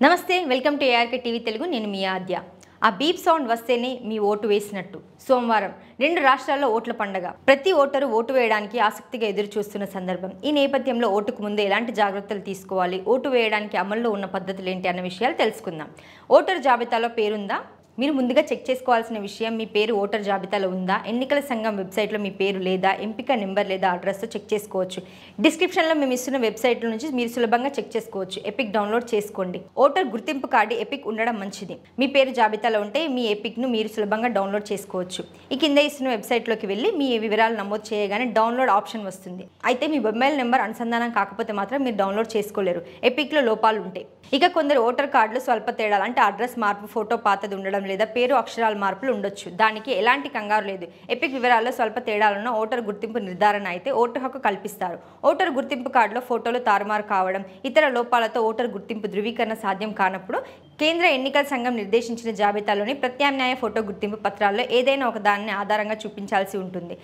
నమస్తే welcome to ARK TV Telugu నేను మీ ఆద్య ఆ బీప్ సౌండ్ వస్తేనే మీ ఓటు వేసినట్టు సోమవారం 2 రాష్ట్రాల్లో ఓట్ల పండగ ప్రతి ఓటరు ఓటు వేయడానికి ఆసక్తిగా ఎదురు చూస్తున్న సందర్భం ఈ నేపథ్యంలో ఓటుకు ముందు ఎలాంటి జాగ్రత్తలు తీసుకోవాలి ఓటు వేయడానికి అమల్లో ఉన్న పద్ధతులు ఏంటి అన్న విషయాలు తెలుసుకుందాం ఓటరు జాబితాలో పేరుందా మీరు ముందుగా చెక్ చేసుకోవాల్సిన విషయం మీ పేరు ఓటర్ జాబితాలో ఉందా ఎన్నికల సంఘం వెబ్సైట్లో మీ పేరు లేదా ఎంపిక నెంబర్ లేదా అడ్రస్తో చెక్ చేసుకోవచ్చు డిస్క్రిప్షన్లో మేము ఇస్తున్న వెబ్సైట్ల నుంచి మీరు సులభంగా చెక్ చేసుకోవచ్చు ఎపిక్ డౌన్లోడ్ చేసుకోండి ఓటర్ గుర్తింపు కార్డు ఎపిక్ ఉండడం మంచిది మీ పేరు జాబితాలో ఉంటే మీ ఎపిక్ను మీరు సులభంగా డౌన్లోడ్ చేసుకోవచ్చు ఈ కింద ఇస్తున్న వెబ్సైట్లోకి వెళ్ళి మీ వివరాలు నమోదు చేయగానే డౌన్లోడ్ ఆప్షన్ వస్తుంది అయితే మీ మొబైల్ నెంబర్ అనుసంధానం కాకపోతే మాత్రం మీరు డౌన్లోడ్ చేసుకోలేరు ఎపిక్లో లోపాలు ఉంటాయి ఇక కొందరు ఓటర్ కార్డులు స్వల్ప తేడాలు అంటే అడ్రస్ మార్పు ఫోటో పాతది ఉండడం లేదా పేరు అక్షరాల మార్పులు ఉండొచ్చు దానికి ఎలాంటి కంగారు లేదు ఎపిక్ వివరాల్లో స్వల్ప తేడాలను ఓటర్ గుర్తింపు నిర్ధారణ అయితే ఓటర్ హక్కు కల్పిస్తారు ఓటర్ గుర్తింపు కార్డులో ఫోటోలు తారుమారు కావడం ఇతర లోపాలతో ఓటర్ గుర్తింపు ధృవీకరణ సాధ్యం కానప్పుడు కేంద్ర ఎన్నికల సంఘం నిర్దేశించిన జాబితాలోని ప్రత్యామ్నాయ ఫోటో గుర్తింపు పత్రాల్లో ఏదైనా ఒక దానిని ఆధారంగా చూపించాల్సి ఉంటుంది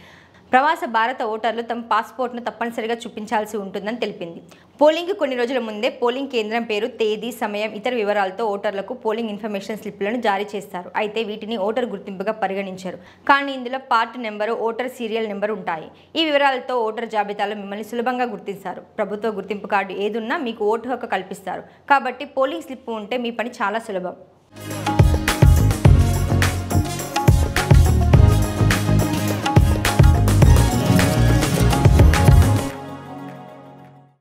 ప్రవాస భారత ఓటర్లు తమ పాస్పోర్ట్ను తప్పనిసరిగా చూపించాల్సి ఉంటుందని తెలిపింది పోలింగ్ కొన్ని రోజుల ముందే పోలింగ్ కేంద్రం పేరు తేదీ సమయం ఇతర వివరాలతో ఓటర్లకు పోలింగ్ ఇన్ఫర్మేషన్ స్లిప్లను జారీ చేస్తారు అయితే వీటిని ఓటర్ గుర్తింపుగా పరిగణించారు కానీ ఇందులో part number voter serial number ఉంటాయి ఈ వివరాలతో ఓటర్ జాబితాలో మిమ్మల్ని సులభంగా గుర్తిస్తారు ప్రభుత్వ గుర్తింపు కార్డు ఏదున్నా మీకు ఓటు హక్కు కల్పిస్తారు కాబట్టి పోలింగ్ స్లిప్ ఉంటే మీ పని చాలా సులభం